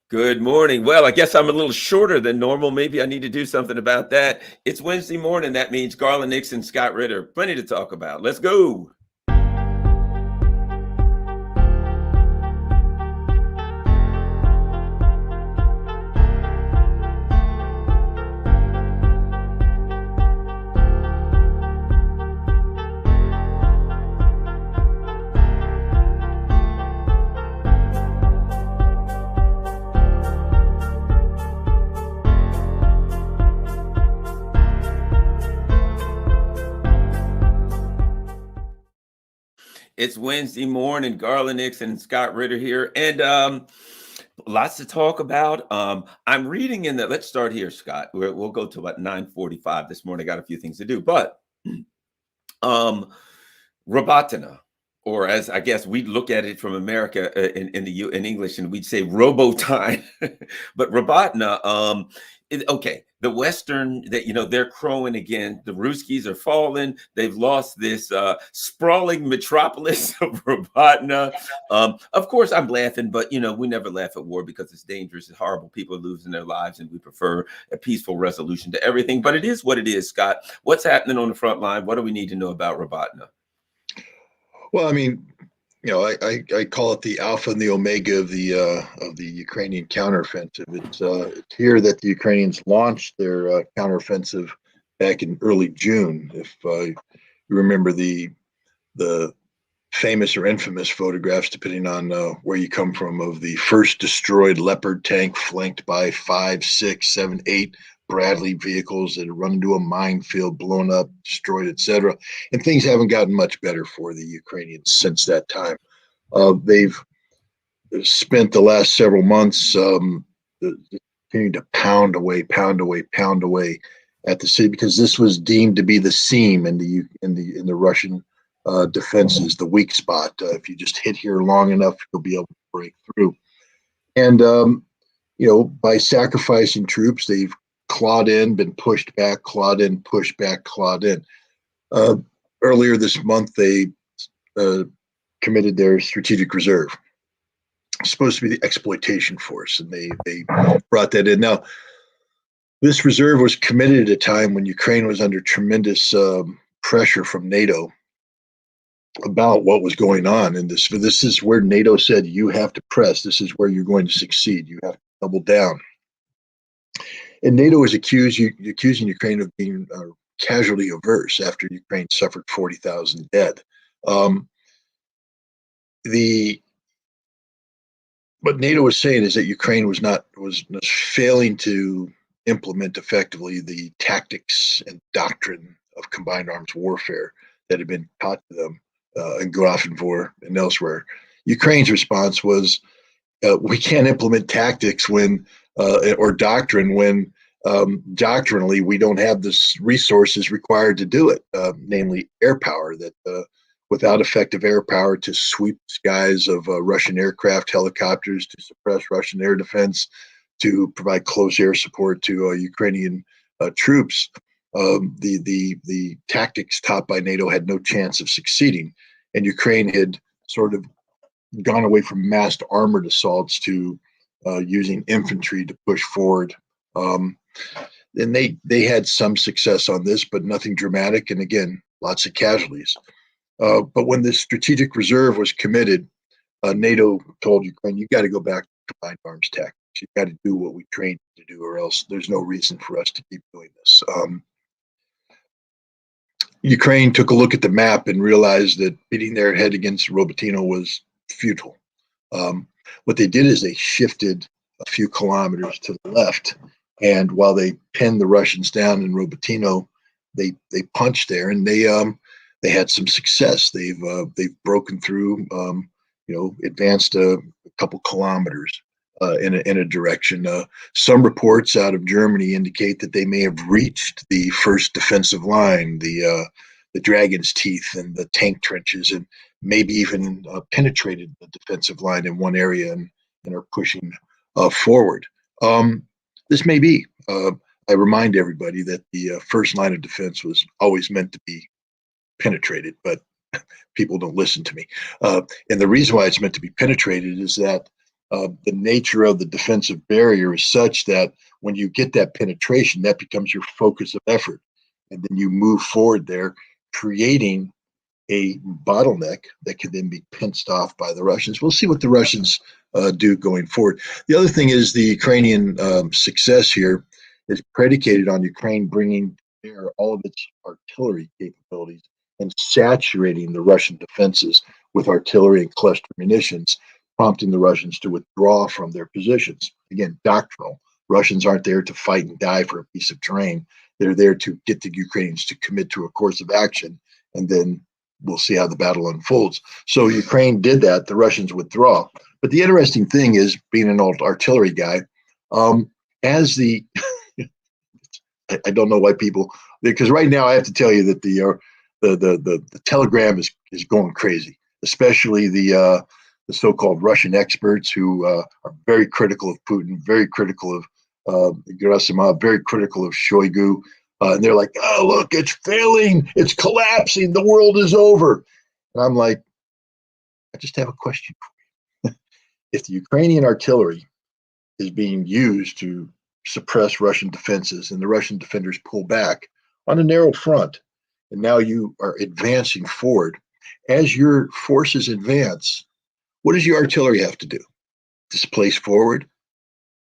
Good morning. Well, I guess I'm a little shorter than normal. Maybe I need to do something about that. It's Wednesday morning. That means Garland Nixon, Scott Ritter. Plenty to talk about. Let's go. It's Wednesday morning. Garland Nixon and Scott Ritter here. And lots to talk about. I'm reading in the, let's start here, Scott. We'll go to about 9:45 this morning. I got a few things to do. But um, Robotna, or as I guess we look at it from America in English, and we'd say Robotyne, but Robotna. Okay, the Western that they're crowing again. The Ruskies are falling. They've lost this sprawling metropolis of Robotna. Of course, I'm laughing, but we never laugh at war because it's dangerous. It's horrible. People are losing their lives, and we prefer a peaceful resolution to everything. But it is what it is, Scott. What's happening on the front line? What do we need to know about Robotna? Well, I mean, I call it the alpha and the omega of the Ukrainian counteroffensive. It's here that the Ukrainians launched their counteroffensive back in early June. If you remember the famous or infamous photographs, depending on where you come from, of the first destroyed Leopard tank flanked by 5, 6, 7, 8 Bradley vehicles that had run into a minefield, blown up, destroyed, etc. And things haven't gotten much better for the Ukrainians since that time. They've spent the last several months continuing to pound away at the city, because this was deemed to be the seam in the Russian defenses, the weak spot. If you just hit here long enough, you'll be able to break through. And by sacrificing troops, they've clawed in, been pushed back, clawed in, pushed back, clawed in. Earlier this month, they committed their strategic reserve. It's supposed to be the exploitation force, and they brought that in. Now, this reserve was committed at a time when Ukraine was under tremendous pressure from NATO about what was going on. And this is where NATO said, you have to press. This is where you're going to succeed. You have to double down. And NATO is accusing Ukraine of being casualty averse after Ukraine suffered 40,000 dead. What NATO is saying is that Ukraine was failing to implement effectively the tactics and doctrine of combined arms warfare that had been taught to them in Grafenvor and elsewhere. Ukraine's response was, we can't implement tactics or doctrine when doctrinally we don't have the resources required to do it, namely air power. That without effective air power to sweep skies of Russian aircraft, helicopters, to suppress Russian air defense, to provide close air support to Ukrainian troops, the tactics taught by NATO had no chance of succeeding. And Ukraine had sort of gone away from massed armored assaults to using infantry to push forward. And they had some success on this, but nothing dramatic. And again, lots of casualties. But when the strategic reserve was committed, NATO told Ukraine, you got to go back to combined arms tactics. You got to do what we trained to do, or else there's no reason for us to keep doing this. Ukraine took a look at the map and realized that beating their head against Robotyne was futile. What they did is they shifted a few kilometers to the left, and while they pinned the Russians down in Robotyne, they punched there, and they had some success. They've broken through, advanced a couple kilometers in a direction. Some reports out of Germany indicate that they may have reached the first defensive line, the Dragon's Teeth and the tank trenches, and maybe even penetrated the defensive line in one area and are pushing forward. This may be. I remind everybody that the first line of defense was always meant to be penetrated, but people don't listen to me. And the reason why it's meant to be penetrated is that the nature of the defensive barrier is such that when you get that penetration, that becomes your focus of effort. And then you move forward there, creating a bottleneck that can then be pinched off by the Russians. We'll see what the Russians do going forward. The other thing is the Ukrainian success here is predicated on Ukraine bringing there all of its artillery capabilities and saturating the Russian defenses with artillery and cluster munitions, prompting the Russians to withdraw from their positions. Again, doctrinal. Russians aren't there to fight and die for a piece of terrain. They're there to get the Ukrainians to commit to a course of action, and then we'll see how the battle unfolds. So Ukraine did that. The Russians withdraw. But the interesting thing is, being an old artillery guy, as the I don't know why people, because right now I have to tell you that the telegram is going crazy, especially the so-called Russian experts who are very critical of Putin, very critical of Gerasimov, very critical of Shoigu. And they're like, oh, look, it's failing. It's collapsing. The world is over. And I'm like, I just have a question for you. If the Ukrainian artillery is being used to suppress Russian defenses and the Russian defenders pull back on a narrow front, and now you are advancing forward, as your forces advance, what does your artillery have to do? Displace forward?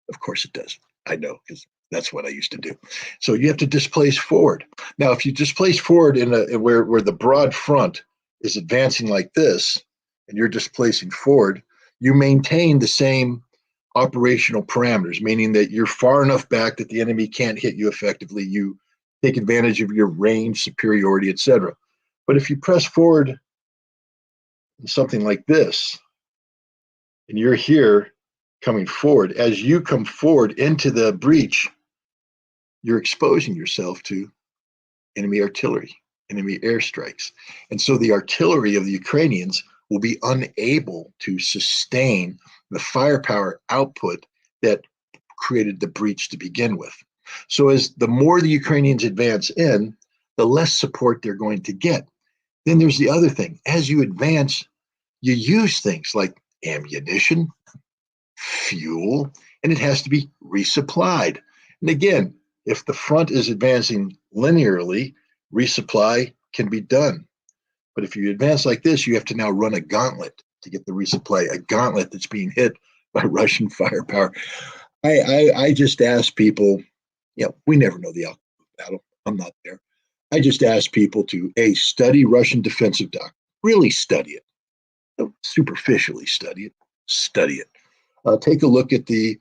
Of course it does. I know, because that's what I used to do. So you have to displace forward. Now, if you displace forward where the broad front is advancing like this, and you're displacing forward, you maintain the same operational parameters, meaning that you're far enough back that the enemy can't hit you effectively. You take advantage of your range, superiority, etc. But if you press forward in something like this, and you're here coming forward, as you come forward into the breach, you're exposing yourself to enemy artillery, enemy airstrikes. And so the artillery of the Ukrainians will be unable to sustain the firepower output that created the breach to begin with. So as the more the Ukrainians advance in, the less support they're going to get. Then there's the other thing. As you advance, you use things like ammunition, fuel, and it has to be resupplied. And again, if the front is advancing linearly, resupply can be done. But if you advance like this, you have to now run a gauntlet to get the resupply, a gauntlet that's being hit by Russian firepower. I just ask people, we never know the outcome of the battle. I'm not there. I just ask people to, study Russian defensive doctrine, really study it. Don't superficially study it. Take a look at the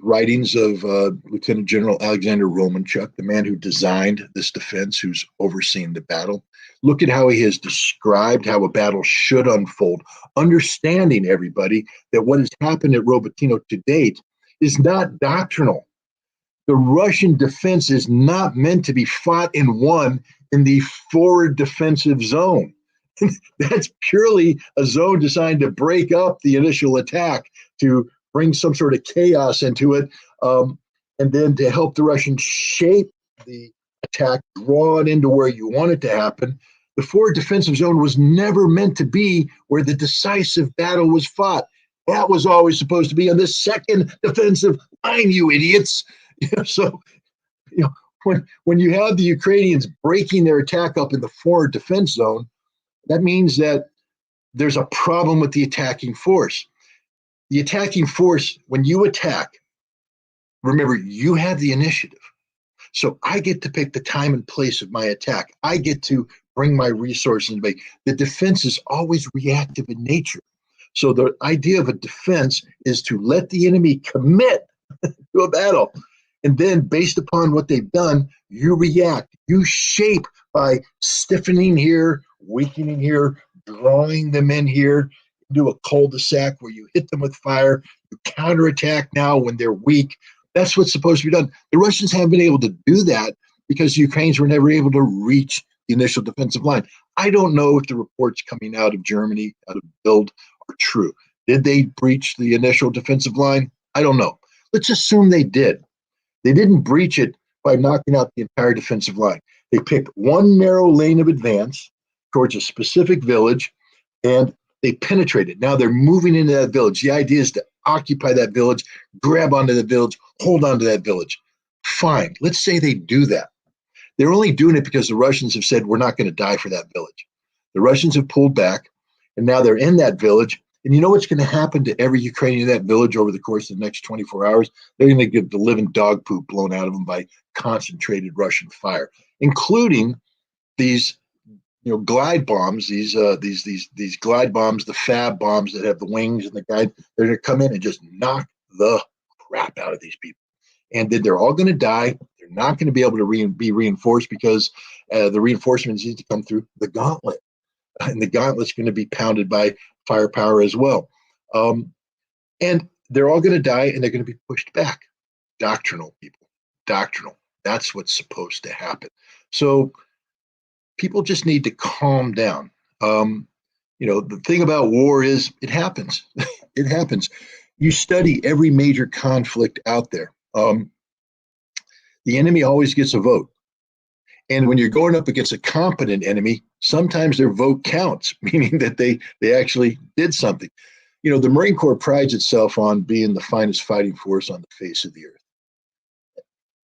writings of Lieutenant General Alexander Romanchuk, the man who designed this defense, who's overseeing the battle. Look at how he has described how a battle should unfold, understanding, everybody, that what has happened at Robotyne to date is not doctrinal. The Russian defense is not meant to be fought and won in the forward defensive zone. That's purely a zone designed to break up the initial attack, to bring some sort of chaos into it, and then to help the Russians shape the attack, draw it into where you want it to happen. The forward defensive zone was never meant to be where the decisive battle was fought. That was always supposed to be on the second defensive line, you idiots. So, when you have the Ukrainians breaking their attack up in the forward defense zone, that means that there's a problem with the attacking force. The attacking force, when you attack, remember, you have the initiative. So I get to pick the time and place of my attack. I get to bring my resources in. The defense is always reactive in nature. So the idea of a defense is to let the enemy commit to a battle. And then based upon what they've done, you react. You shape by stiffening here, weakening here, drawing them in here, do a cul-de-sac where you hit them with fire, you counterattack now when they're weak. That's what's supposed to be done. The Russians haven't been able to do that because the Ukrainians were never able to reach the initial defensive line. I don't know if the reports coming out of Germany, out of Bild, are true. Did they breach the initial defensive line? I don't know. Let's assume they did. They didn't breach it by knocking out the entire defensive line. They picked one narrow lane of advance towards a specific village, and they penetrated. Now they're moving into that village. The idea is to occupy that village, grab onto the village, hold onto that village. Fine. Let's say they do that. They're only doing it because the Russians have said, we're not going to die for that village. The Russians have pulled back, and now they're in that village. And you know what's going to happen to every Ukrainian in that village over the course of the next 24 hours? They're going to get the living dog poop blown out of them by concentrated Russian fire, including these glide bombs, these glide bombs, the fab bombs that have the wings and the guide. They're going to come in and just knock the crap out of these people. And then they're all going to die. They're not going to be able to be reinforced because the reinforcements need to come through the gauntlet. And the gauntlet's going to be pounded by firepower as well. And they're all going to die, and they're going to be pushed back. Doctrinal, people. Doctrinal. That's what's supposed to happen. So people just need to calm down. The thing about war is it happens. It happens. You study every major conflict out there. The enemy always gets a vote. And when you're going up against a competent enemy, sometimes their vote counts, meaning that they actually did something. The Marine Corps prides itself on being the finest fighting force on the face of the earth.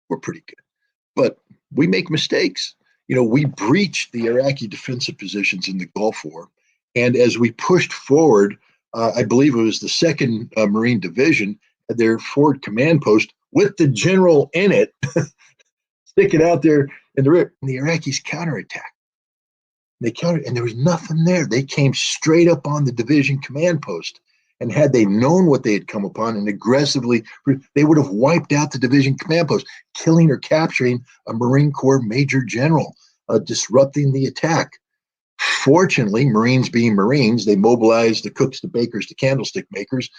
We're pretty good. But we make mistakes. We breached the Iraqi defensive positions in the Gulf War. And as we pushed forward, I believe it was the 2nd Marine Division, had their forward command post with the general in it, sticking out there in the river. And the Iraqis counterattacked. They countered, and there was nothing there. They came straight up on the division command post. And had they known what they had come upon and aggressively, they would have wiped out the division command post, killing or capturing a Marine Corps major general, disrupting the attack. Fortunately, Marines being Marines, they mobilized the cooks, the bakers, the candlestick makers,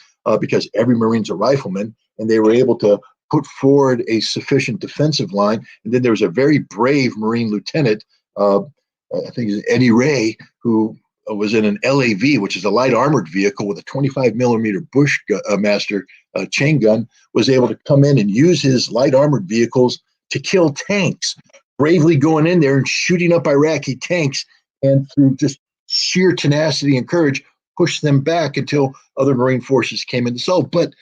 because every Marine's a rifleman, and they were able to put forward a sufficient defensive line. And then there was a very brave Marine lieutenant, I think it's Eddie Ray, who was in an LAV, which is a light armored vehicle with a 25 millimeter Bushmaster chain gun, was able to come in and use his light armored vehicles to kill tanks, bravely going in there and shooting up Iraqi tanks, and through just sheer tenacity and courage, push them back until other Marine forces came in to solve. But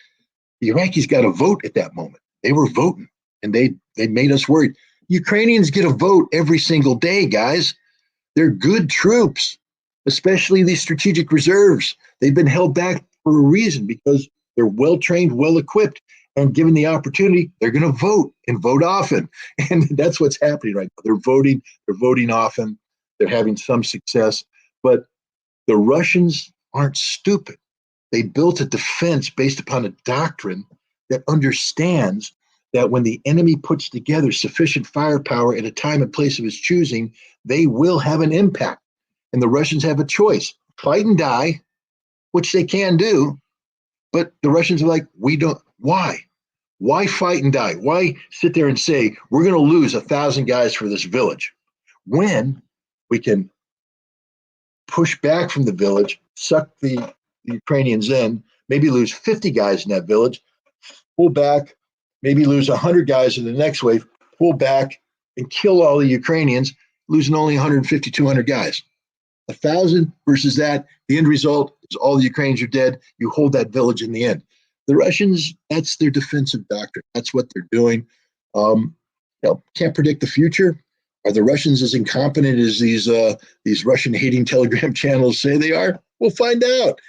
the Iraqis got a vote at that moment. They were voting, and they made us worried. Ukrainians get a vote every single day, guys. They're good troops, especially these strategic reserves. They've been held back for a reason, because they're well-trained, well-equipped, and given the opportunity, they're going to vote and vote often. And that's what's happening right now. They're voting often. They're having some success. But the Russians aren't stupid. They built a defense based upon a doctrine that understands that when the enemy puts together sufficient firepower at a time and place of his choosing, they will have an impact. And the Russians have a choice: fight and die, which they can do. But the Russians are like, we don't. Why? Why fight and die? Why sit there and say, we're going to lose 1,000 guys for this village, when we can push back from the village, suck the Ukrainians in, maybe lose 50 guys in that village, pull back, maybe lose 100 guys in the next wave, pull back and kill all the Ukrainians, losing only 150, 200 guys. 1,000 versus that, the end result is all the Ukrainians are dead. You hold that village in the end. The Russians, that's their defensive doctrine. That's what they're doing. Can't predict the future. Are the Russians as incompetent as these Russian-hating Telegram channels say they are? We'll find out.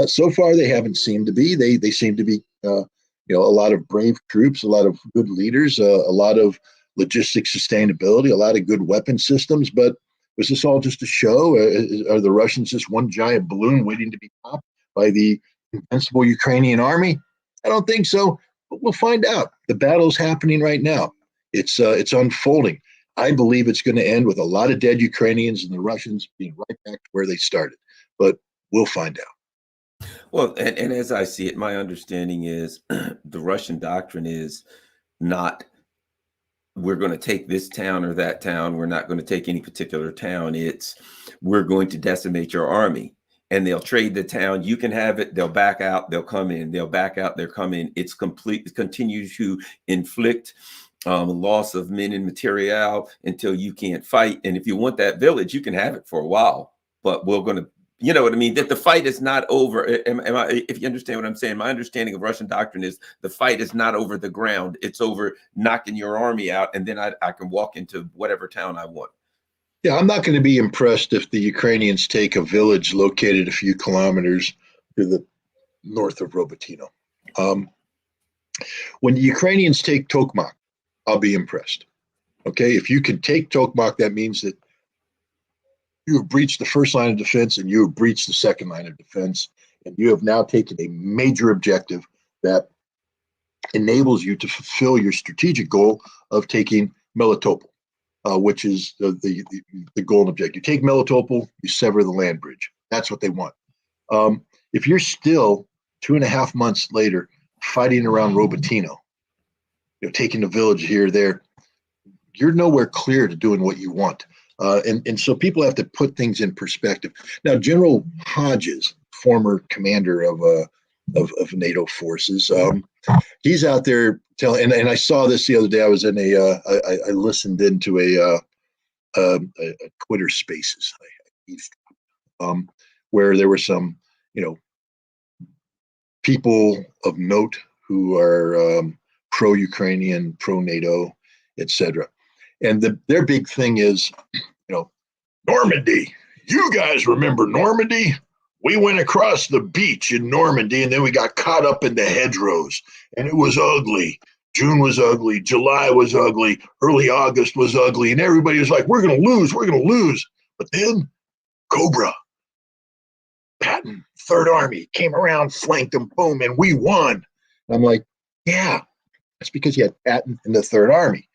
So far, they haven't seemed to be. They seem to be, a lot of brave troops, a lot of good leaders, a lot of logistics sustainability, a lot of good weapon systems. But was this all just a show? Are the Russians just one giant balloon waiting to be popped by the invincible Ukrainian army? I don't think so, but we'll find out. The battle's happening right now. It's unfolding. I believe it's going to end with a lot of dead Ukrainians and the Russians being right back to where they started. But we'll find out. Well, and as I see it, my understanding is the Russian doctrine is not, we're going to take this town or that town. We're not going to take any particular town. It's, we're going to decimate your army. And they'll trade the town. You can have it. They'll back out. They'll come in. They'll back out. They'll come in. It's complete. Continue to inflict loss of men and material until you can't fight. And if you want that village, you can have it for a while. But we're going to You know what I mean? That the fight is not over. If you understand what I'm saying, my understanding of Russian doctrine is the fight is not over the ground. It's over knocking your army out, and then I can walk into whatever town I want. Yeah, I'm not going to be impressed if the Ukrainians take a village located a few kilometers to the north of Robotyne. Um, when the Ukrainians take Tokmak, I'll be impressed. Okay, if you can take Tokmak, that means that you have breached the first line of defense and you have breached the second line of defense, and you have now taken a major objective that enables you to fulfill your strategic goal of taking Melitopol, which is the goal and objective. You take Melitopol, you sever the land bridge. That's what they want. If you're still 2.5 months later fighting around Robotyne, taking the village here, there, you're nowhere clear to doing what you want. And so people have to put things in perspective. Now, General Hodges, former commander of NATO forces, he's out there telling, and I saw this the other day. I was in I listened into a Twitter Spaces, where there were some, people of note who are pro-Ukrainian, pro-NATO, etc. And their big thing is, Normandy. You guys remember Normandy? We went across the beach in Normandy, and then we got caught up in the hedgerows, and it was ugly. June was ugly. July was ugly. Early August was ugly. And everybody was like, we're going to lose. We're going to lose. But then Cobra, Patton, Third Army came around, flanked them, boom, and we won. And I'm like, yeah, that's because you had Patton in the Third Army.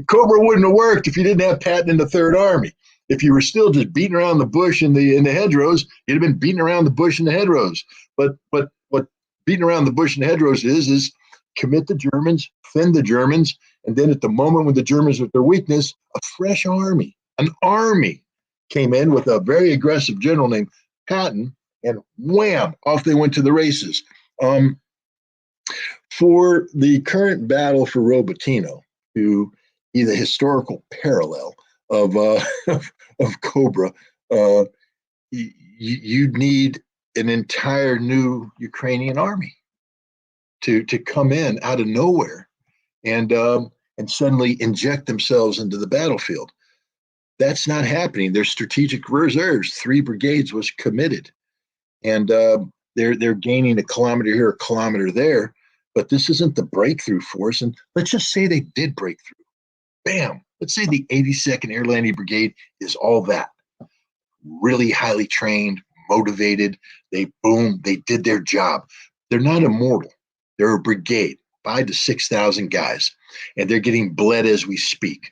Cobra wouldn't have worked if you didn't have Patton in the Third Army. If you were still just beating around the bush in the hedgerows, you'd have been beating around the bush in the hedgerows. But what beating around the bush in the hedgerows is commit the Germans, fend the Germans, and then at the moment when the Germans were at their weakness, a fresh army, an army came in with a very aggressive general named Patton, and wham, off they went to the races. For the current battle for Robotyne, to be the historical parallel of Cobra, you need an entire new Ukrainian army to come in out of nowhere and suddenly inject themselves into the battlefield. That's not happening. Their strategic reserves, 3 brigades, was committed, and they're gaining a kilometer here, a kilometer there. But this isn't the breakthrough force. And let's just say they did break through. Bam. Let's say the 82nd Air Landing Brigade is all that. Really highly trained, motivated. They did their job. They're not immortal. They're a brigade, 5,000 to 6,000 guys, and they're getting bled as we speak.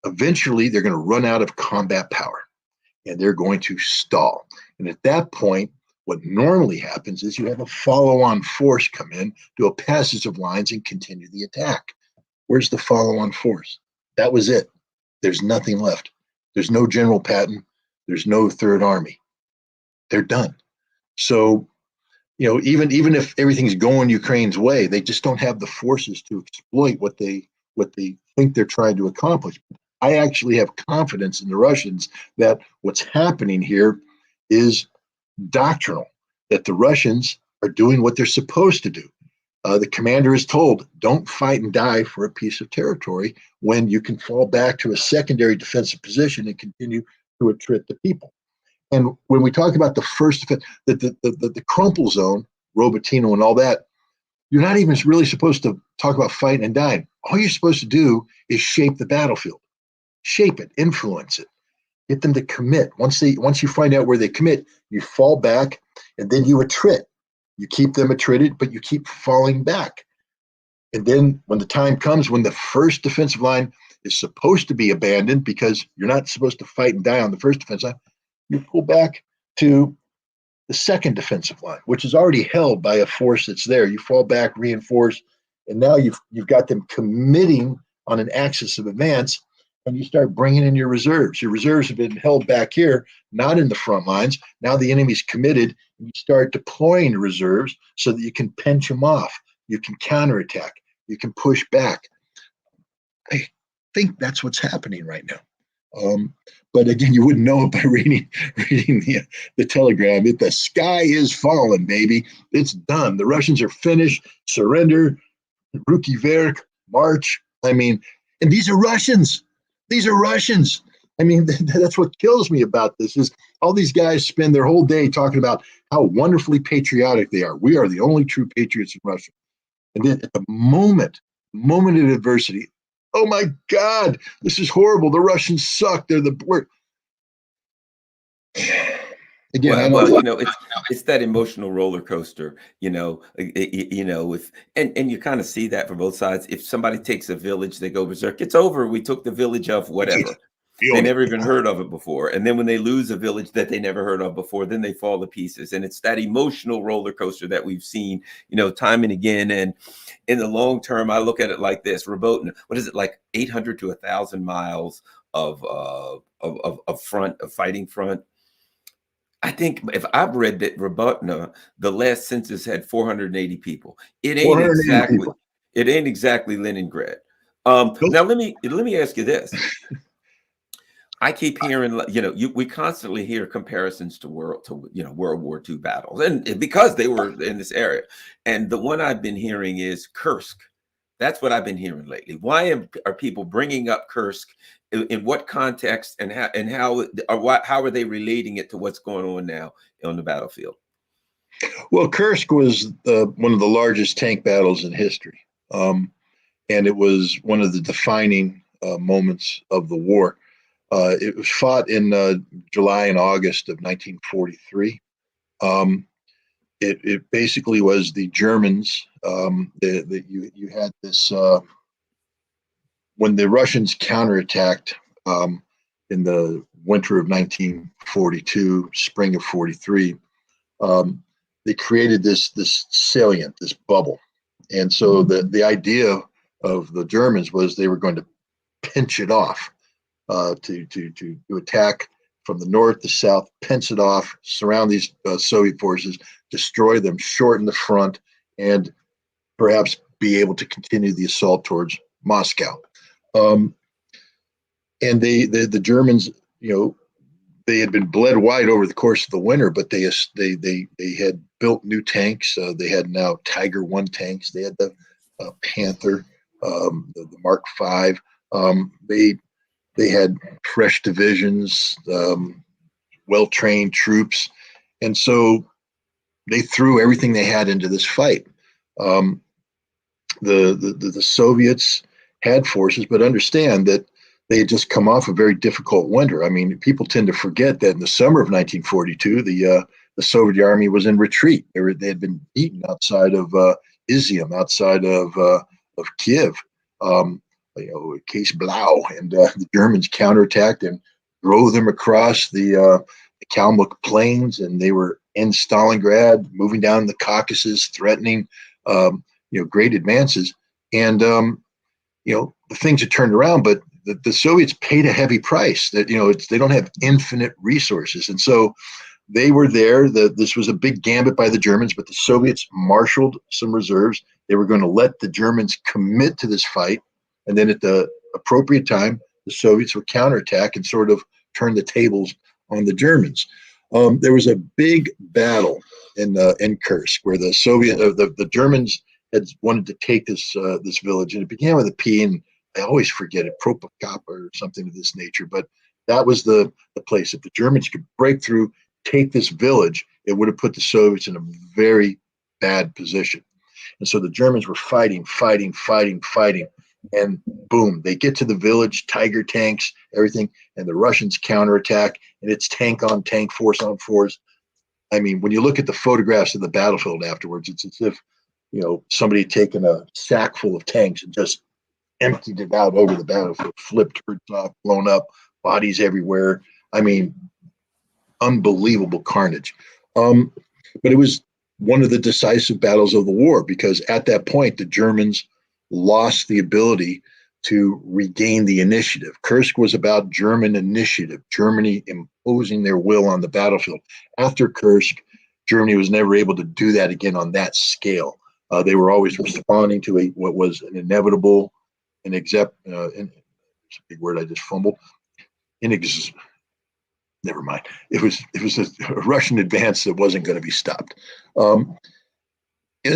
Eventually, they're going to run out of combat power, and they're going to stall. And at that point, what normally happens is you have a follow-on force come in, do a passage of lines, and continue the attack. Where's the follow-on force? That was it. There's nothing left. There's no General Patton. There's no Third Army. They're done. So, even if everything's going Ukraine's way, they just don't have the forces to exploit what they think they're trying to accomplish. I actually have confidence in the Russians that what's happening here is doctrinal, that the Russians are doing what they're supposed to do. The commander is told, don't fight and die for a piece of territory when you can fall back to a secondary defensive position and continue to attrit the people. And when we talk about the first defense, the crumple zone, Robotyne and all that, you're not even really supposed to talk about fighting and dying. All you're supposed to do is shape the battlefield, shape it, influence it. Get them to commit. Once you find out where they commit, you fall back, and then you attrit. You keep them attrited, but you keep falling back. And then when the time comes when the first defensive line is supposed to be abandoned because you're not supposed to fight and die on the first defense line, you pull back to the second defensive line, which is already held by a force that's there. You fall back, reinforce, and now you've got them committing on an axis of advance. And you start bringing in your reserves. Your reserves have been held back here, not in the front lines. Now the enemy's committed, and you start deploying the reserves so that you can pinch them off. You can counterattack. You can push back. I think that's what's happening right now. But again, you wouldn't know it by reading the telegram. The sky is falling, baby. It's done. The Russians are finished. Surrender. Ruki Verk, March. I mean, and these are Russians. These are Russians. I mean, that's what kills me about this is all these guys spend their whole day talking about how wonderfully patriotic they are. We are the only true patriots in Russia. And then at the moment of adversity, oh my God, this is horrible. The Russians suck. They're the worst. Again, I Well, don't. it's that emotional roller coaster, with and you kind of see that from both sides. If somebody takes a village, they go berserk. It's over. We took the village of whatever. They never even heard of it before. And then when they lose a village that they never heard of before, then they fall to pieces. And it's that emotional roller coaster that we've seen, time and again. And in the long term, I look at it like this: Robotna, what is it, like 800 to 1,000 miles of fighting front? I think if I've read that Robotna, the last census had 480 people. It ain't 480 exactly people. it ain't exactly Leningrad. Now let me ask you this. I keep hearing, we constantly hear comparisons to World War II battles, and because they were in this area. And the one I've been hearing is Kursk. That's what I've been hearing lately. Why are people bringing up Kursk? In what context, and how are they relating it to what's going on now on the battlefield? Well, Kursk was one of the largest tank battles in history, and it was one of the defining moments of the war. It was fought in July and August of 1943. It basically was the Germans that you had this when the Russians counterattacked in the winter of 1942, spring of 43. They created this salient, this bubble, and so the idea of the Germans was they were going to pinch it off to attack from the north, the south, pinch it off, surround these Soviet forces, destroy them, shorten the front, and perhaps be able to continue the assault towards Moscow. And the Germans, they had been bled white over the course of the winter, but they had built new tanks. They had now Tiger I tanks. They had the Panther, the Mark V. They had fresh divisions, well-trained troops, and so they threw everything they had into this fight. The Soviets had forces, but understand that they had just come off a very difficult winter. I mean, people tend to forget that in the summer of 1942, the Soviet army was in retreat. They had been beaten outside of Izium, outside of Kiev, Case Blau, and the Germans counterattacked and drove them across the Kalmuk plains, and they were in Stalingrad, moving down the Caucasus, threatening great advances. And the things had turned around, but the Soviets paid a heavy price. That they don't have infinite resources, and so they were there. This was a big gambit by the Germans, but the Soviets marshaled some reserves. They were going to let the Germans commit to this fight, and then at the appropriate time, the Soviets would counterattack and sort of turn the tables on the Germans. There was a big battle in Kursk where the Germans had wanted to take this village, and it began with a P, and I always forget it, Propakop or something of this nature. But that was the place. If the Germans could break through, take this village, it would have put the Soviets in a very bad position. And so the Germans were fighting, and boom, they get to the village, Tiger tanks, everything, and the Russians counterattack, and it's tank on tank, force on force. I mean, when you look at the photographs of the battlefield afterwards, it's as if somebody had taken a sack full of tanks and just emptied it out over the battlefield, flipped turrets off, blown up, bodies everywhere. I mean, unbelievable carnage. But it was one of the decisive battles of the war, because at that point, the Germans lost the ability to regain the initiative. Kursk was about German initiative, Germany imposing their will on the battlefield. After Kursk, Germany was never able to do that again on that scale. They were always responding to what was an inevitable, it's a big word I just fumbled, never mind. It was a Russian advance that wasn't going to be stopped. And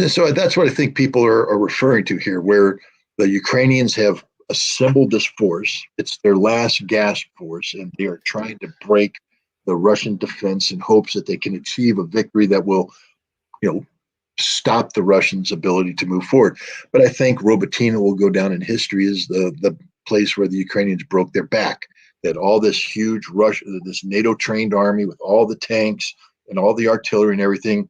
so that's what I think people are referring to here, where the Ukrainians have assembled this force. It's their last gasp force, and they are trying to break the Russian defense in hopes that they can achieve a victory that will, stop the Russians' ability to move forward. But I think Robotyne will go down in history as the place where the Ukrainians broke their back. That all this huge this NATO-trained army with all the tanks and all the artillery and everything,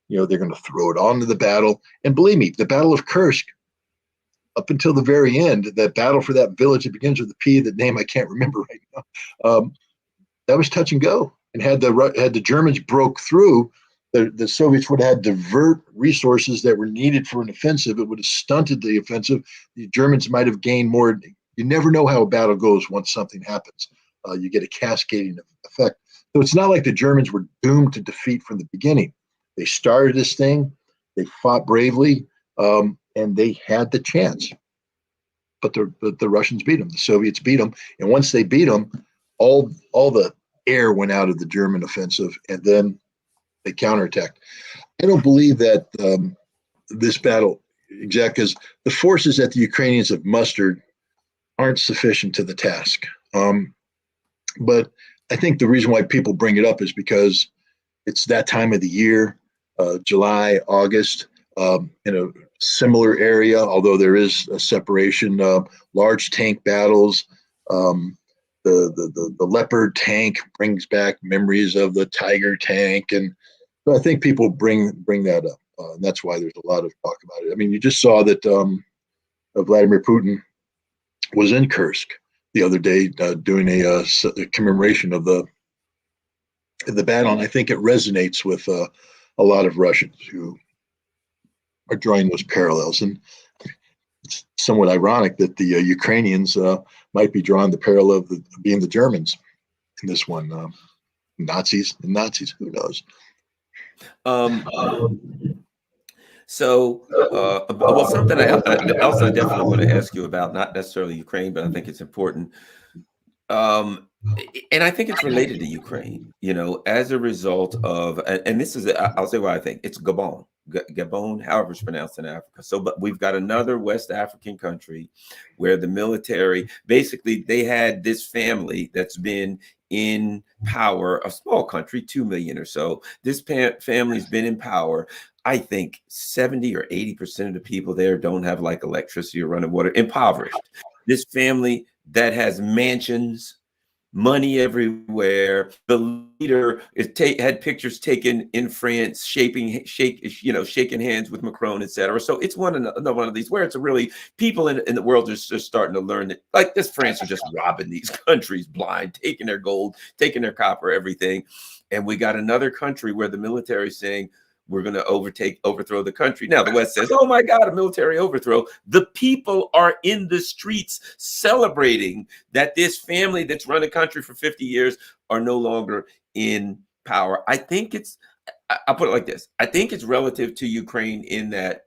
they're going to throw it onto the battle. And believe me, the Battle of Kursk, up until the very end, that battle for that village that begins with a P, the name I can't remember right now, that was touch and go. And had the Germans broke through, the Soviets would have had to divert resources that were needed for an offensive. It would have stunted the offensive. The Germans might have gained more. You never know how a battle goes once something happens. You get a cascading effect. So it's not like the Germans were doomed to defeat from the beginning. They started this thing, they fought bravely, and they had the chance. But the Russians beat them. The Soviets beat them, and once they beat them, all the air went out of the German offensive, and then they counterattacked. I don't believe that this battle, exactly, because the forces that the Ukrainians have mustered aren't sufficient to the task. But I think the reason why people bring it up is because it's that time of the year, July, August, in a similar area, although there is a separation, large tank battles. The Leopard tank brings back memories of the Tiger tank. And so I think people bring that up. And that's why there's a lot of talk about it. I mean, you just saw that Vladimir Putin was in Kursk the other day doing a commemoration of the battle, and I think it resonates with a lot of Russians who are drawing those parallels. And it's somewhat ironic that the Ukrainians might be drawing the parallel of being the Germans in this one. Nazis, who knows? Well, something else I definitely want to ask you about, not necessarily Ukraine, but I think it's important. And I think it's related to Ukraine, as a result of, and this is, I'll say what I think. It's Gabon, however it's pronounced in Africa. So, but we've got another West African country where the military, basically, they had this family that's been in power, a small country, 2 million or so. This family's been in power. I think 70 or 80% of the people there don't have like electricity or running water, impoverished. This family that has mansions, money everywhere. The leader had pictures taken in France, shaking hands with Macron, etc. So it's one of these where it's really people in the world are just starting to learn that, like, this France are just robbing these countries blind, taking their gold, taking their copper, everything. And we got another country where the military is saying, we're going to overthrow the country. Now the West says, oh my God, a military overthrow. The people are in the streets celebrating that this family that's run a country for 50 years are no longer in power. I think I'll put it like this. I think it's relative to Ukraine in that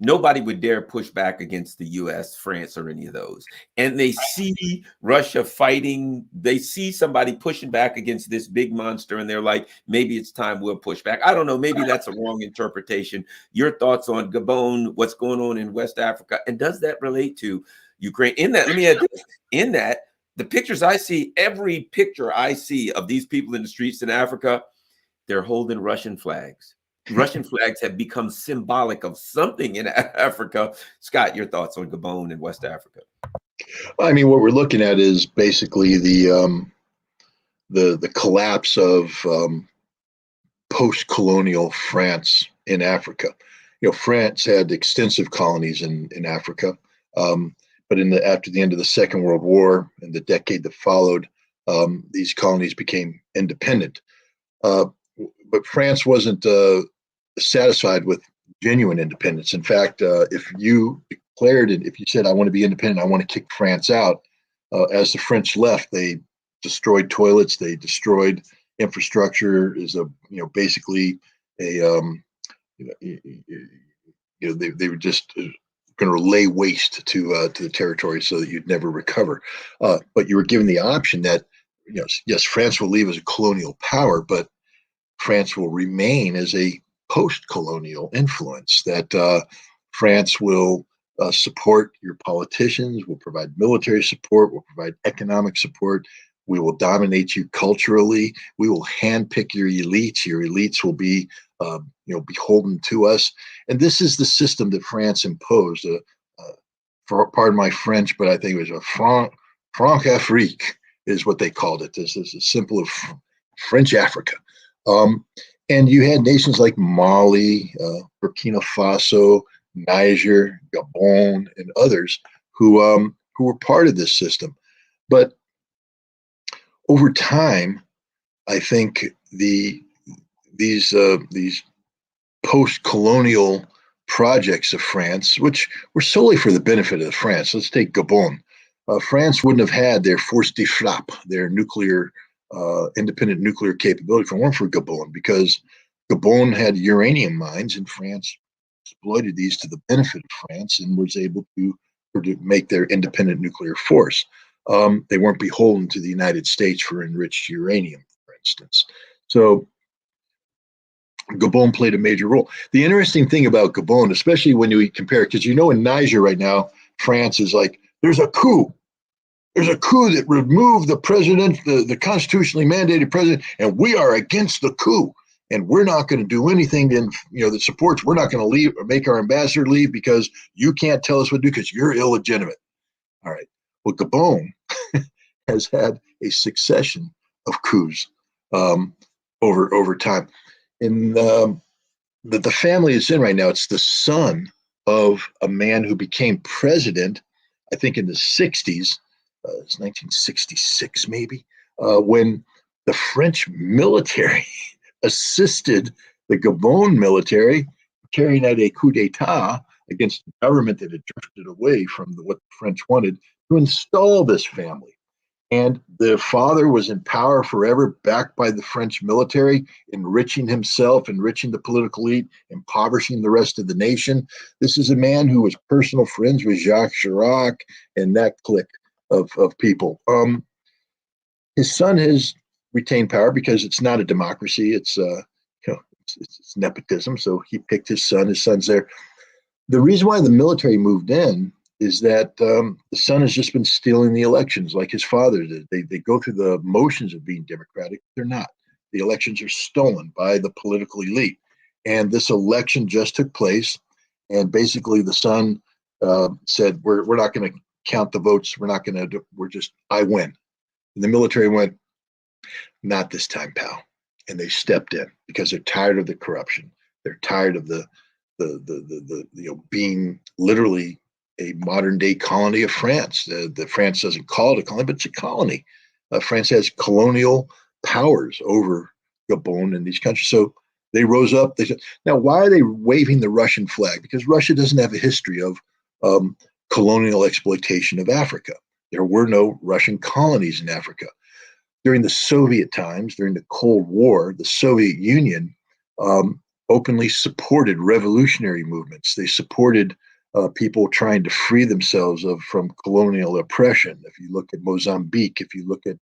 nobody would dare push back against the US, France, or any of those. And they see Russia fighting. They see somebody pushing back against this big monster, and they're like, maybe it's time we'll push back. I don't know. Maybe that's a wrong interpretation. Your thoughts on Gabon, what's going on in West Africa, and does that relate to Ukraine? In that, let me add this. In that, the pictures I see, every picture I see of these people in the streets in Africa, they're holding Russian flags. Russian flags have become symbolic of something in Africa. Scott, your thoughts on Gabon and West Africa? I mean, what we're looking at is basically the collapse of post-colonial France in Africa. France had extensive colonies in Africa, but after the end of the Second World War and the decade that followed, these colonies became independent. But France wasn't satisfied with genuine independence. In fact, if you declared it, if you said, I want to be independent, I want to kick France out, as the French left, they destroyed toilets, they destroyed infrastructure. Basically a they were just going to lay waste to the territory so that you'd never recover. But you were given the option that, yes, France will leave as a colonial power, but France will remain as a post-colonial influence. That France will support your politicians, will provide military support, will provide economic support. We will dominate you culturally. We will handpick your elites. Your elites will be, beholden to us. And this is the system that France imposed. Pardon my French, but I think it was a Franc Afrique is what they called it. This is a symbol of French Africa. And you had nations like Mali, Burkina Faso, Niger, Gabon, and others who were part of this system. But over time, I think these post-colonial projects of France, which were solely for the benefit of France. Let's take Gabon. France wouldn't have had their force de frappe, their nuclear independent nuclear capability, if it weren't for Gabon, because Gabon had uranium mines, and France exploited these to the benefit of France and was able to make their independent nuclear force. They weren't beholden to the United States for enriched uranium, for instance. So Gabon played a major role. The interesting thing about Gabon, especially when you compare, because in Niger right now, France is like, there's a coup. There's a coup that removed the president, the constitutionally mandated president, and we are against the coup. And we're not going to do anything that supports. We're not going to leave or make our ambassador leave because you can't tell us what to do because you're illegitimate. All right. Well, Gabon has had a succession of coups over time. And the family it's in right now, it's the son of a man who became president, I think in the 60s. It's 1966 maybe, when the French military assisted the Gabon military carrying out a coup d'etat against the government that had drifted away from what the French wanted to install this family. And the father was in power forever, backed by the French military, enriching himself, enriching the political elite, impoverishing the rest of the nation. This is a man who was personal friends with Jacques Chirac and that clique of people. His son has retained power because it's not a democracy. It's nepotism. So he picked his son. His son's there. The reason why the military moved in is that the son has just been stealing the elections like his father did. They go through the motions of being democratic. They're not. The elections are stolen by the political elite. And this election just took place. And basically the son said, we're not going to count the votes. We're not going to do, I win. And the military went, not this time, pal. And they stepped in because they're tired of the corruption. They're tired of the being literally a modern day colony of France. The France doesn't call it a colony, but it's a colony. France has colonial powers over Gabon and these countries. So they rose up. They said, now, why are they waving the Russian flag? Because Russia doesn't have a history of colonial exploitation of Africa. There were no Russian colonies in Africa. During the Soviet times, during the Cold War, the Soviet Union openly supported revolutionary movements. They supported people trying to free themselves from colonial oppression. If you look at Mozambique, if you look at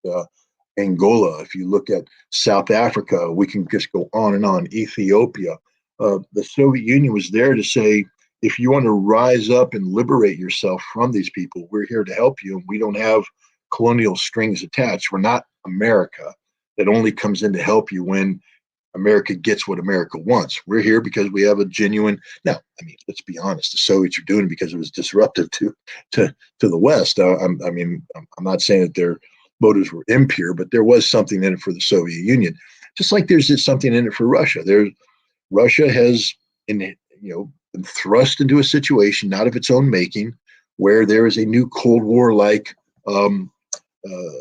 Angola, if you look at South Africa, we can just go on and on, Ethiopia. The Soviet Union was there to say, if you want to rise up and liberate yourself from these people, we're here to help you. And we don't have colonial strings attached. We're not America that only comes in to help you when America gets what America wants. We're here because we have a genuine. Now, I mean, let's be honest. The Soviets are doing it because it was disruptive to the West. I'm not saying that their motives were impure, but there was something in it for the Soviet Union, just like there's something in it for Russia. Russia has been thrust into a situation not of its own making, where there is a new Cold War-like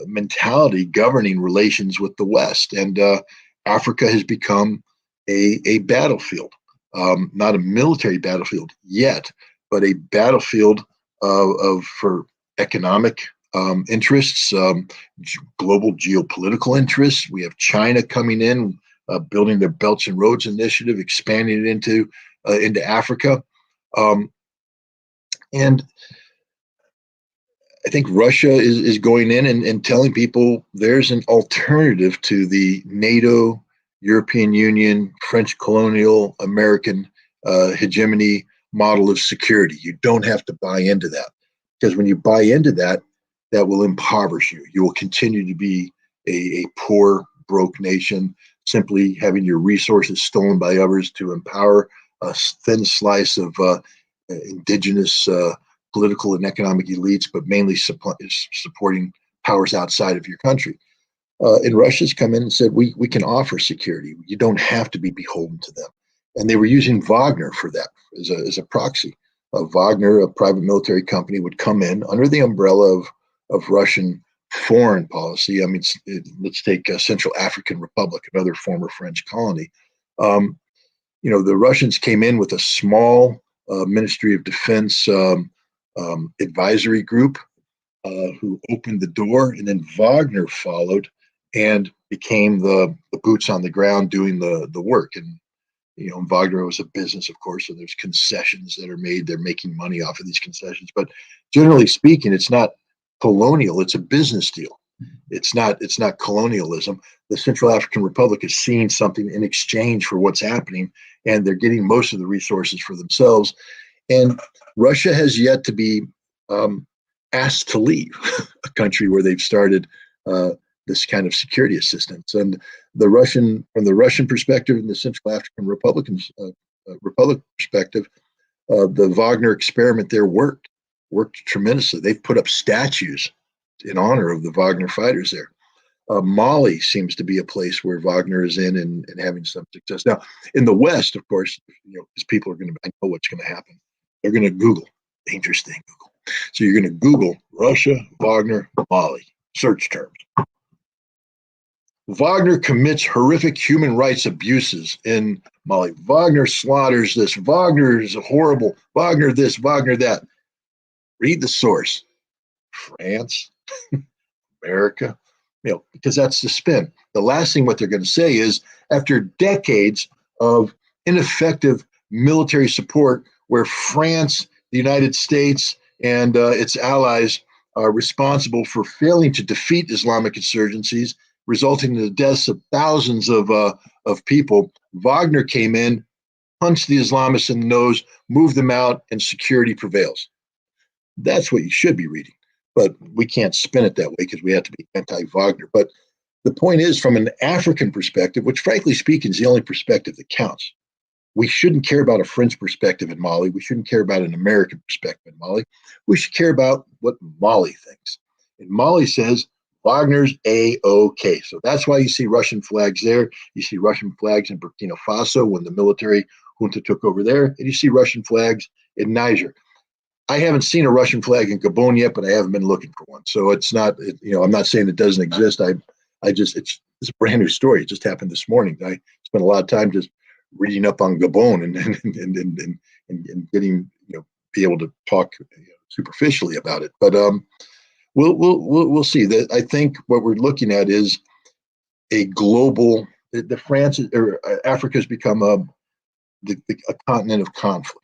mentality governing relations with the West, and Africa has become a battlefield, not a military battlefield yet, but a battlefield for economic interests, global geopolitical interests. We have China coming in, building their Belts and Roads Initiative, expanding it into Africa. And I think Russia is going in and telling people there's an alternative to the NATO, European Union, French colonial, American hegemony model of security. You don't have to buy into that, because when you buy into that, that will impoverish you. You will continue to be a poor, broke nation, simply having your resources stolen by others to empower a thin slice of indigenous political and economic elites, but mainly supporting powers outside of your country. And Russia's come in and said, we can offer security. You don't have to be beholden to them. And they were using Wagner for that as a proxy. Wagner, a private military company, would come in under the umbrella of Russian foreign policy. I mean, let's take Central African Republic, another former French colony. The Russians came in with a small Ministry of Defense advisory group who opened the door, and then Wagner followed and became the boots on the ground doing the work. And Wagner was a business, of course, so there's concessions that are made. They're making money off of these concessions, but generally speaking, it's not colonial. It's a business deal. It's not colonialism. The Central African Republic is seeing something in exchange for what's happening, and they're getting most of the resources for themselves. And Russia has yet to be asked to leave a country where they've started this kind of security assistance. And from the Russian perspective and the Central African Republic perspective, the Wagner experiment there worked tremendously. They've put up statues in honor of the Wagner fighters there. Mali seems to be a place where Wagner is in and having some success. Now, in the West, of course, because people are I know what's going to happen. They're going to Google, dangerous thing, Google. So you're going to Google Russia, Wagner, Mali, search terms. Wagner commits horrific human rights abuses in Mali. Wagner slaughters this. Wagner is horrible. Wagner this, Wagner that. Read the source. France, America, because that's the spin. The last thing what they're going to say is, after decades of ineffective military support, where France, the United States, and its allies are responsible for failing to defeat Islamic insurgencies, resulting in the deaths of thousands of people, Wagner came in, punched the Islamists in the nose, moved them out, and security prevails. That's what you should be reading. But we can't spin it that way because we have to be anti-Wagner. But the point is, from an African perspective, which frankly speaking is the only perspective that counts, we shouldn't care about a French perspective in Mali. We shouldn't care about an American perspective in Mali. We should care about what Mali thinks. And Mali says Wagner's A-OK. So that's why you see Russian flags there. You see Russian flags in Burkina Faso when the military junta took over there. And you see Russian flags in Niger. I haven't seen a Russian flag in Gabon yet, but I haven't been looking for one. So it's not, I'm not saying it doesn't exist. It's a brand new story. It just happened this morning. I spent a lot of time just reading up on Gabon and getting, be able to talk superficially about it. But we'll see. That I think what we're looking at is a global. The France or Africa has become a continent of conflict,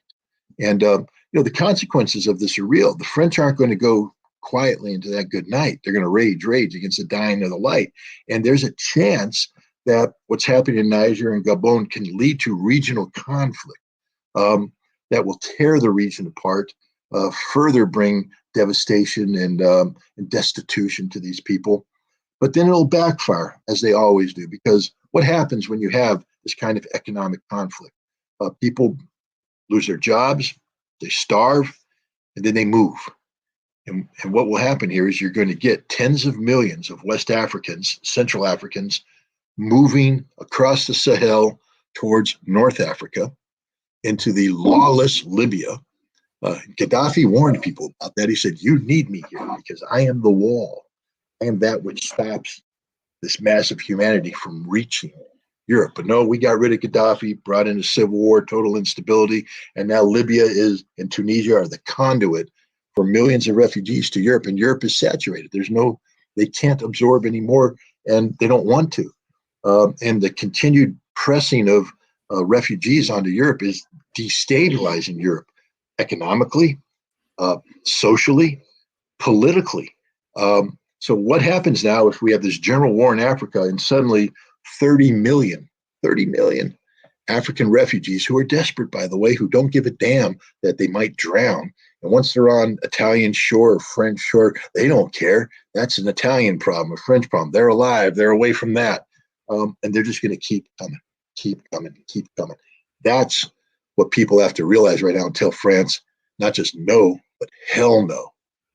and the consequences of this are real. The French aren't going to go quietly into that good night. They're going to rage against the dying of the light. And there's a chance that what's happening in Niger and Gabon can lead to regional conflict that will tear the region apart, further bring devastation and destitution to these people. But then it'll backfire, as they always do, because what happens when you have this kind of economic conflict? People lose their jobs, they starve, and then they move. And what will happen here is you're going to get tens of millions of West Africans, Central Africans, moving across the Sahel towards North Africa into the lawless Libya. Gaddafi warned people about that. He said, you need me here because I am the wall. I am that which stops this mass of humanity from reaching Europe. But no, we got rid of Gaddafi, brought in a civil war, total instability, and now Libya and Tunisia are the conduit for millions of refugees to Europe, and Europe is saturated. They can't absorb anymore, and they don't want to. And the continued pressing of refugees onto Europe is destabilizing Europe economically, socially, politically. So what happens now if we have this general war in Africa and suddenly 30 million African refugees who are desperate, by the way, who don't give a damn that they might drown. And once they're on Italian shore or French shore, they don't care. That's an Italian problem, a French problem. They're alive. They're away from that. And they're just going to keep coming, keep coming, keep coming. That's what people have to realize right now and tell France, not just no, but hell no.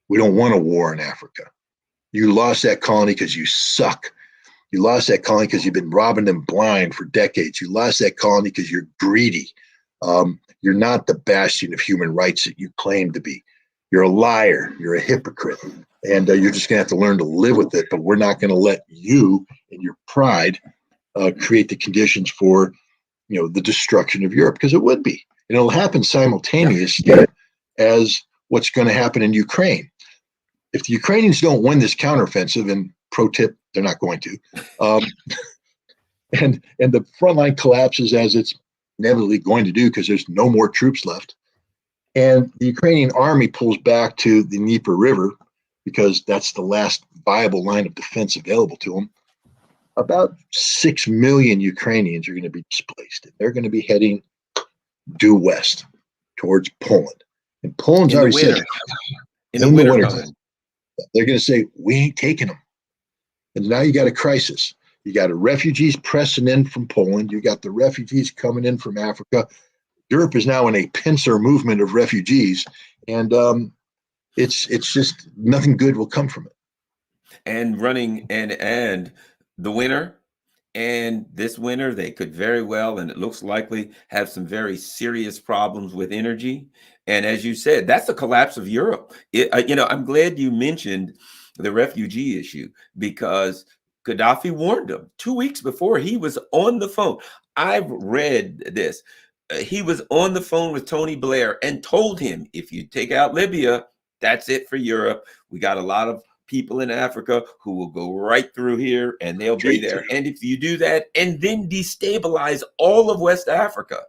We don't want a war in Africa. You lost that colony because you suck. You lost that colony because you've been robbing them blind for decades. You lost that colony because you're greedy. You're not the bastion of human rights that you claim to be. You're a liar. You're a hypocrite. And you're just going to have to learn to live with it. But we're not going to let you and your pride create the conditions for, the destruction of Europe, because it would be. And it'll happen simultaneously as what's going to happen in Ukraine. If the Ukrainians don't win this counteroffensive, and pro tip, they're not going to, and the front line collapses as it's inevitably going to do because there's no more troops left, and the Ukrainian army pulls back to the Dnieper River because that's the last viable line of defense available to them, about 6 million Ukrainians are going to be displaced. They're going to be heading due west towards Poland. And Poland's already said in the winter time, they're going to say, we ain't taking them. And now you got a crisis. You got refugees pressing in from Poland. You got the refugees coming in from Africa. Europe is now in a pincer movement of refugees. And it's just nothing good will come from it. And running and the winter and this winter, they could very well, and it looks likely, have some very serious problems with energy. And as you said, that's the collapse of Europe. I'm glad you mentioned the refugee issue, because Gaddafi warned them 2 weeks before. He was on the phone. I've read this. He was on the phone with Tony Blair and told him, if you take out Libya, that's it for Europe. We got a lot of people in Africa who will go right through here and they'll be there. And if you do that and then destabilize all of West Africa,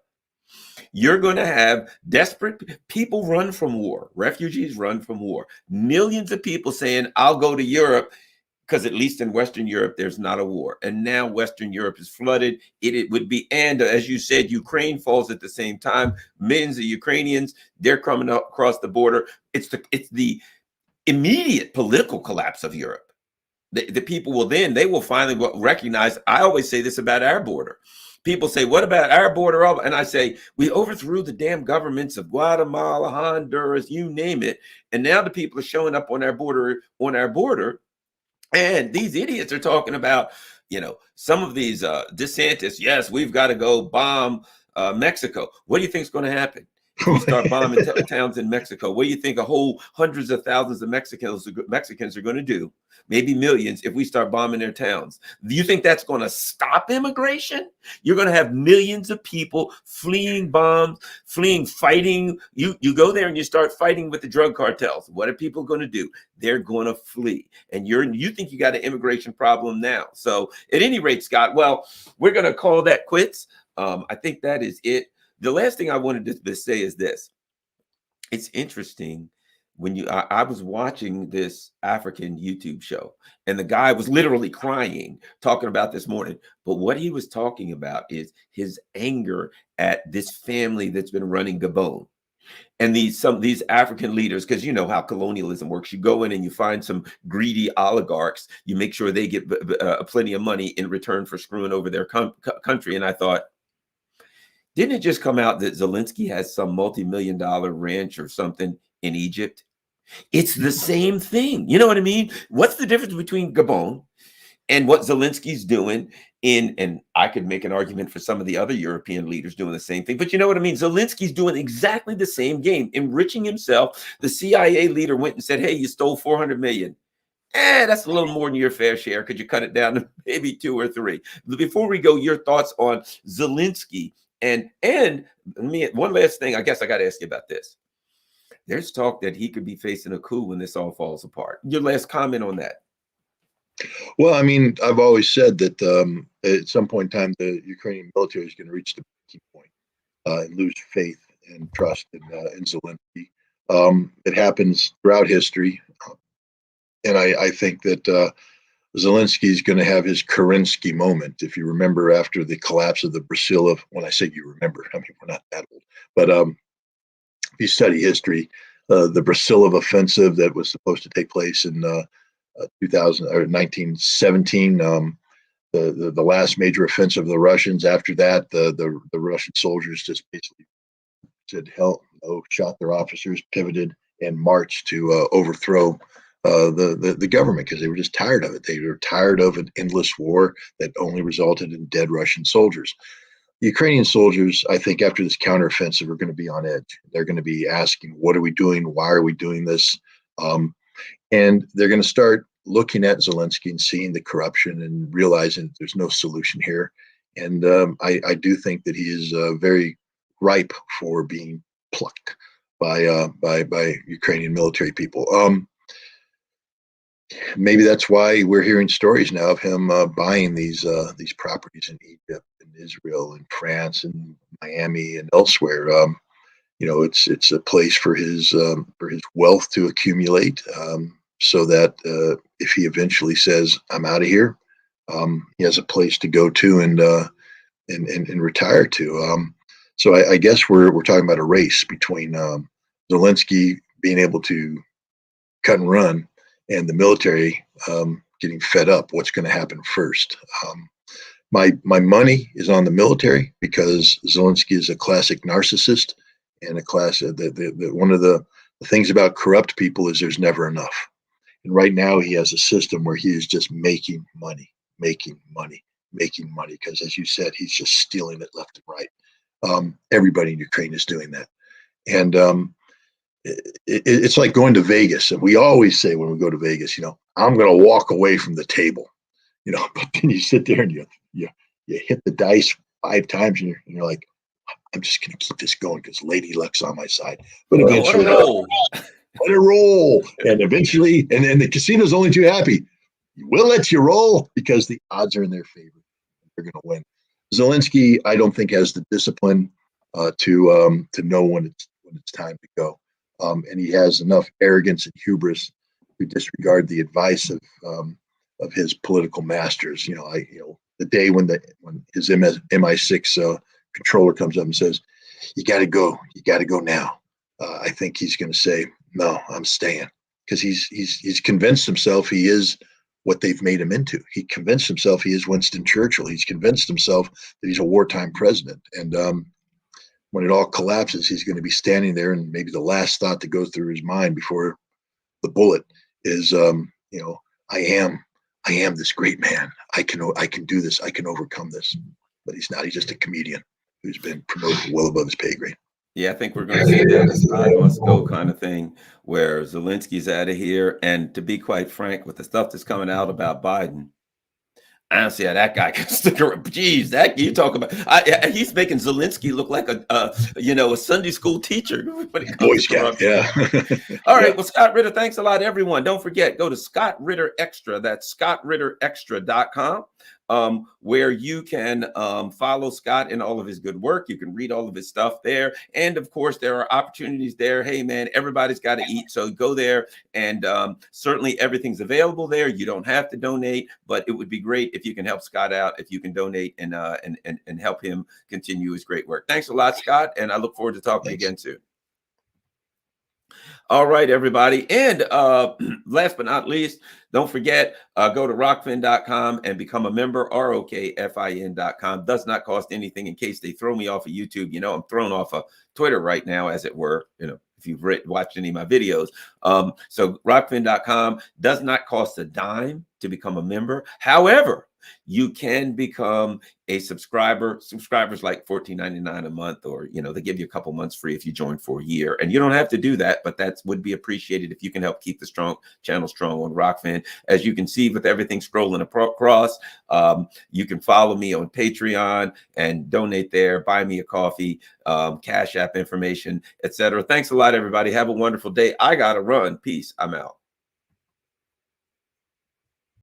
you're going to have desperate people run from war, refugees run from war, millions of people saying, I'll go to Europe, because at least in Western Europe, there's not a war. And now Western Europe is flooded. It would be, and as you said, Ukraine falls at the same time. Millions of Ukrainians, they're coming up across the border. It's the immediate political collapse of Europe. The people will then, they will finally recognize, I always say this about our border. People say, what about our border? And I say, we overthrew the damn governments of Guatemala, Honduras, you name it. And now the people are showing up on our border. And these idiots are talking about, some of these DeSantis, yes, we've got to go bomb Mexico. What do you think is going to happen? If we start bombing towns in Mexico, what do you think a whole hundreds of thousands of Mexicans are going to do? Maybe millions if we start bombing their towns. Do you think that's going to stop immigration? You're going to have millions of people fleeing bombs, fighting. You go there and you start fighting with the drug cartels. What are people going to do? They're going to flee. And you think you got an immigration problem now. So at any rate, Scott, well, we're going to call that quits. I think that is it. The last thing I wanted to say is this. It's interesting when I was watching this African YouTube show, and the guy was literally crying, talking about this morning. But what he was talking about is his anger at this family that's been running Gabon. And these African leaders, because you know how colonialism works. You go in and you find some greedy oligarchs. You make sure they get plenty of money in return for screwing over their country. And I thought, didn't it just come out that Zelensky has some multi-million-dollar ranch or something in Egypt? It's the same thing. You know what I mean? What's the difference between Gabon and what Zelensky's doing and I could make an argument for some of the other European leaders doing the same thing, but you know what I mean? Zelensky's doing exactly the same game, enriching himself. The CIA leader went and said, hey, you stole 400 million. That's a little more than your fair share. Could you cut it down to maybe 2 or 3? Before we go, your thoughts on Zelensky. And one last thing, I guess I got to ask you about this. There's talk that he could be facing a coup when this all falls apart. Your last comment on that. Well, I mean, I've always said that at some point in time, the Ukrainian military is going to reach the breaking point and lose faith and trust in Zelensky. It happens throughout history. And I think that Zelensky is going to have his Kerensky moment. If you remember, after the collapse of the Brasilia, when I say you remember, I mean, we're not that old, but if you study history, the Brasilia offensive that was supposed to take place in 2000 or 1917, the last major offensive of the Russians. After that, the Russian soldiers just basically said, hell no, shot their officers, pivoted, and marched to overthrow the government because they were just tired of it. They were tired of an endless war that only resulted in dead Russian soldiers. The Ukrainian soldiers, I think, after this counteroffensive, are going to be on edge. They're going to be asking, what are we doing? Why are we doing this? And they're going to start looking at Zelensky and seeing the corruption and realizing there's no solution here. And I do think that he is very ripe for being plucked by Ukrainian military people. Maybe that's why we're hearing stories now of him buying these properties in Egypt and Israel and France and Miami and elsewhere. It's a place for his wealth to accumulate, so that if he eventually says, "I'm out of here," he has a place to go to and retire to. So I guess we're talking about a race between Zelensky being able to cut and run and the military getting fed up. What's going to happen first? My money is on the military because Zelensky is a classic narcissist and a class. One of the things about corrupt people is there's never enough. And right now he has a system where he is just making money, because, as you said, he's just stealing it left and right. Everybody in Ukraine is doing that. And it's like going to Vegas. And we always say when we go to Vegas, I'm going to walk away from the table, but then you sit there and you hit the dice 5 times and you're like, I'm just going to keep this going because Lady Luck's on my side. But eventually, let it roll. And eventually, and then the casino's only too happy. We'll let you roll because the odds are in their favor. They're going to win. Zelensky, I don't think, has the discipline to know when it's time to go. And he has enough arrogance and hubris to disregard the advice of his political masters. The day when his MI6 controller comes up and says, "You got to go now." I think he's going to say, "No, I'm staying," because he's convinced himself he is what they've made him into. He convinced himself he is Winston Churchill. He's convinced himself that he's a wartime president. And when it all collapses, he's going to be standing there, and maybe the last thought that goes through his mind before the bullet is, I am this great man. I can do this. I can overcome this. But he's not. He's just a comedian who's been promoted well above his pay grade. Yeah, I think we're going to see that I must go kind of thing where Zelensky's out of here. And to be quite frank, with the stuff that's coming out about Biden, I don't see how that guy can stick around. Jeez, that you talk about. He's making Zelensky look like a Sunday school teacher. Boy Scout, yeah. All right. Well, Scott Ritter, thanks a lot, everyone. Don't forget, go to Scott Ritter Extra. That's scottritterextra.com. Where you can follow Scott and all of his good work. You can read all of his stuff there. And of course, there are opportunities there. Hey, man, everybody's got to eat. So go there, and certainly everything's available there. You don't have to donate, but it would be great if you can help Scott out, if you can donate and help him continue his great work. Thanks a lot, Scott. And I look forward to talking to you again soon. All right, everybody. And last but not least, don't forget, go to rockfin.com and become a member, ROKFIN.com. Does not cost anything in case they throw me off of YouTube. I'm thrown off of Twitter right now, as it were, if you've watched any of my videos. So rockfin.com does not cost a dime to become a member. However, you can become a subscriber. Subscribers like $14.99 a month, or they give you a couple months free if you join for a year. And you don't have to do that, but that would be appreciated if you can help keep the channel strong on Rockfin. As you can see with everything scrolling across, you can follow me on Patreon and donate there, buy me a coffee, Cash App information, etc. Thanks a lot, everybody. Have a wonderful day. I gotta run. Peace. I'm out.